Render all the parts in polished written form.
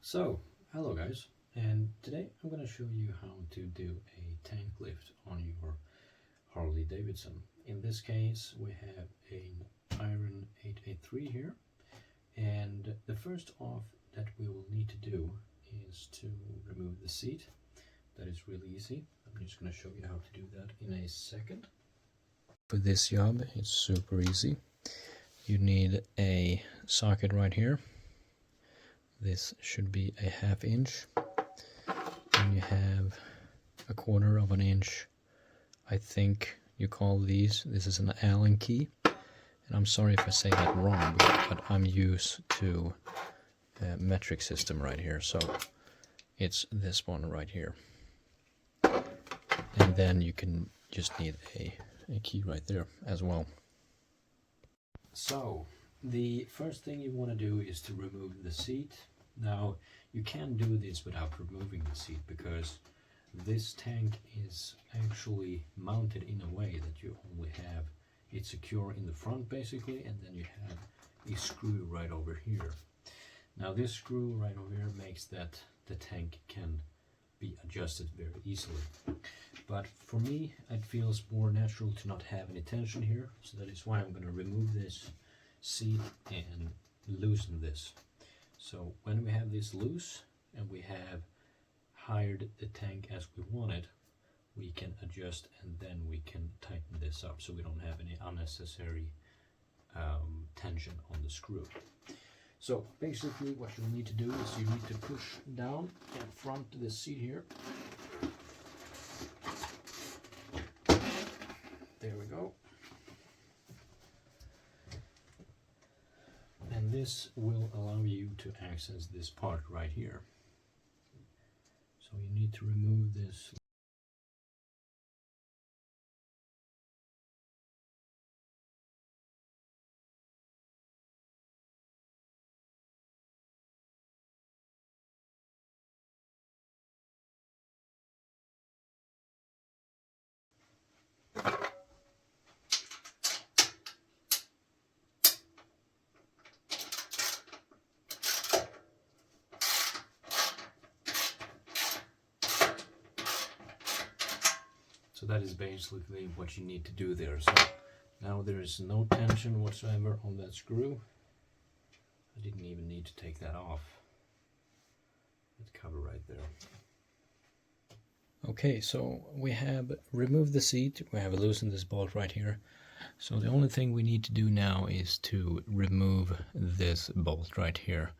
So, hello guys, and today I'm going to show you how to do a tank lift on your Harley Davidson. In this case, we have an Iron 883 here, and the first off that we will need to do is to remove the seat. That is really easy. I'm just going to show you how to do that in a second. For this job, it's super easy. You need a socket right here. This should be a 1/2 inch. And you have a 1/4 of an inch. I think you call these. This is an Allen key. And I'm sorry if I say that wrong, but I'm used to a metric system right here. So it's this one right here. And then you can just need a key right there as well. So the first thing you want to do is to remove the seat. Now you can do this without removing the seat because this tank is actually mounted in a way that you only have it secure in the front basically, and then you have a screw right over here. Now this screw right over here makes that the tank can be adjusted very easily. But for me, it feels more natural to not have any tension here, so that is why I'm going to remove this seat and loosen this. So when we have this loose and we have hired the tank as we want it, we can adjust and then we can tighten this up so we don't have any unnecessary tension on the screw. So basically what you'll need to do is you need to push down in front of the seat here. There we go. And this will allow you to access this part right here. So you need to remove this. So that is basically what you need to do there. So now there is no tension whatsoever on that screw. I didn't even need to take that off. That cover right there. Okay, so we have removed the seat. We have loosened this bolt right here. So the only thing we need to do now is to remove this bolt right here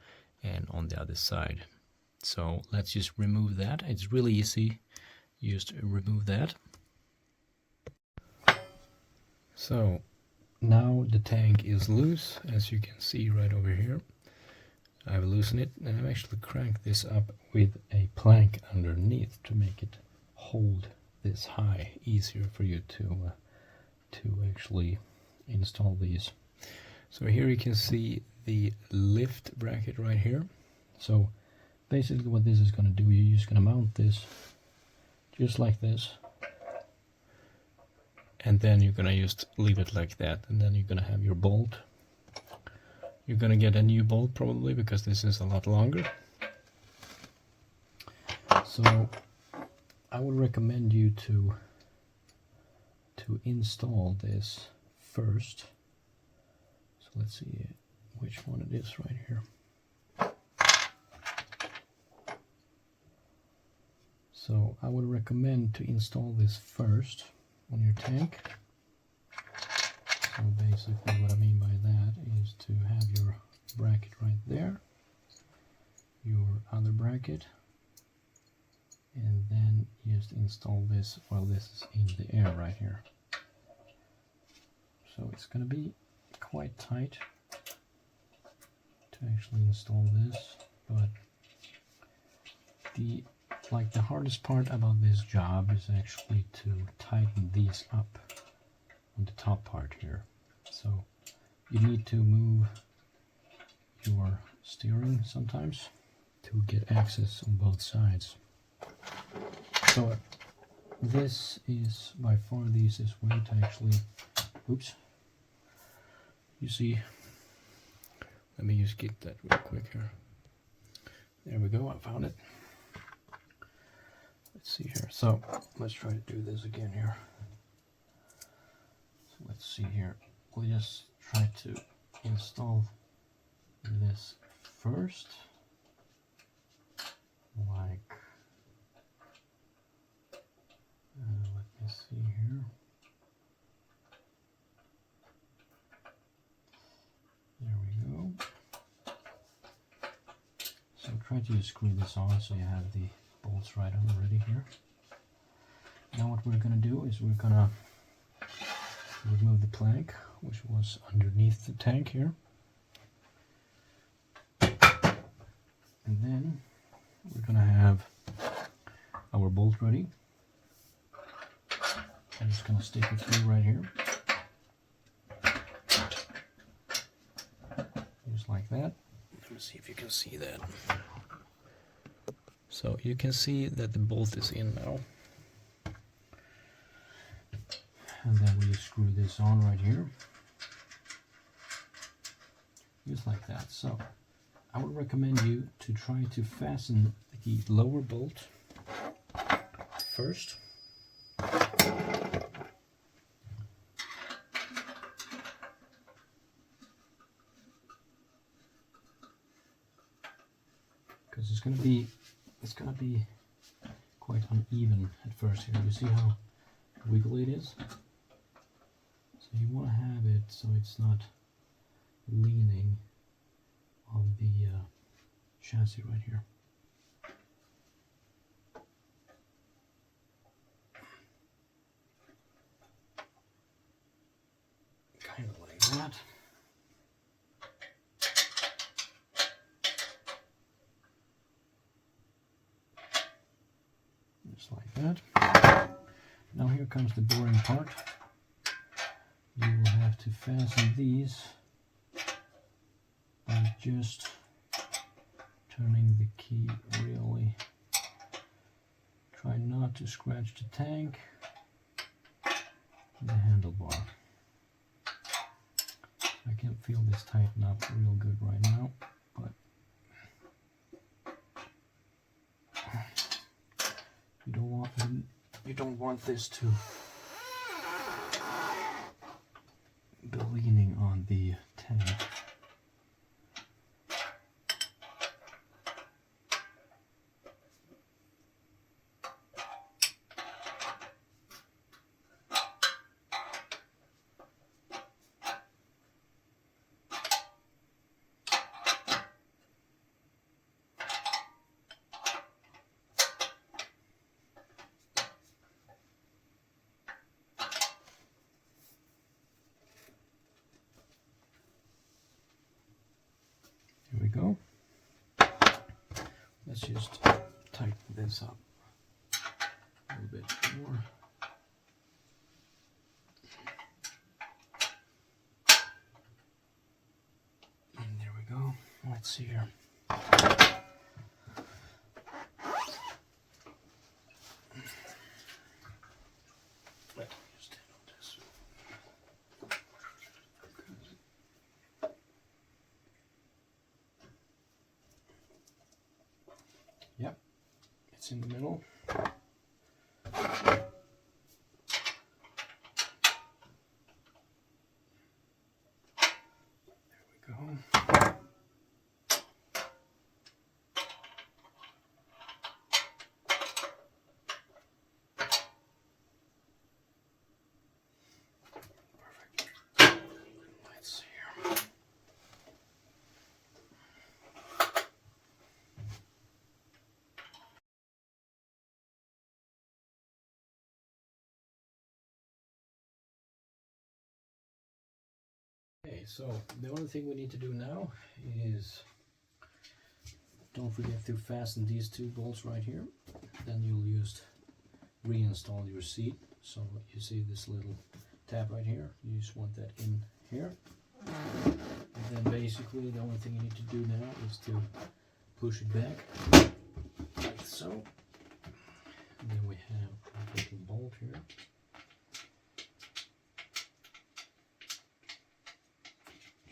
and on the other side. So let's just remove that. It's really easy. You just remove that. So now the tank is loose, as you can see right over here. I've loosened it and I've actually cranked this up with a plank underneath to make it hold this high, easier for you to actually install these. So here you can see the lift bracket right here. So basically what this is going to do, you're just going to mount this just like this. And then you're gonna just leave it like that, and then you're gonna have your bolt. You're gonna get a new bolt probably because this is a lot longer. So I would recommend you to install this first. So let's see which one it is right here. So I would recommend to install this first on your tank. So basically what I mean by that is to have your bracket right there, your other bracket, and then just install this while this is in the air right here. So it's going to be quite tight to actually install this, but the hardest part about this job is actually to tighten these up on the top part here. So you need to move your steering sometimes to get access on both sides. So this is by far the easiest way to actually, oops, you see, let me just get that real quick here. There we go, I found it. Let's see here. So let's try to do this again here. So let's see here. We'll just try to install this first. Like, let me see here. There we go. So try to screw this on so you have the bolts right on already here. Now what we're going to do is we're going to remove the plank which was underneath the tank here. And then we're going to have our bolt ready. I'm just going to stick it through right here. Just like that. Let me see if you can see that. So you can see that the bolt is in now. And then we screw this on right here. Just like that. So I would recommend you to try to fasten the lower bolt first. Because it's gonna be quite uneven at first here. You see how wiggly it is? So you want to have it so it's not leaning on the chassis right here. Kind of like that. Just like that. Now here comes the boring part. You will have to fasten these by just turning the key really. Try not to scratch the tank and the handlebar. I can feel this tighten up real good right now, but you don't want this to be leaning on the tank. Here we go. Let's just tighten this up a little bit more. And there we go. Let's see here. Let me just handle this. Yep, it's in the middle. There we go. Perfect. Let's see here. Okay, so the only thing we need to do now is don't forget to fasten these two bolts right here. Then you'll just reinstall your seat. So you see this little tab right here, you just want that in here. And then basically the only thing you need to do now is to push it back like so. And then we have a little bolt here.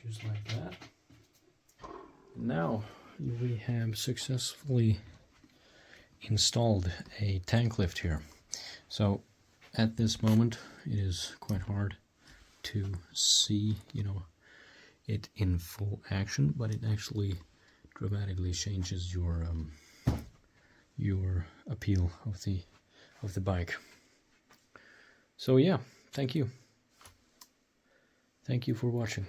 Just like that. And now we have successfully installed a tank lift here. So at this moment it is quite hard to see, you know, it in full action, but it actually dramatically changes your appeal of the bike. So yeah, thank you for watching.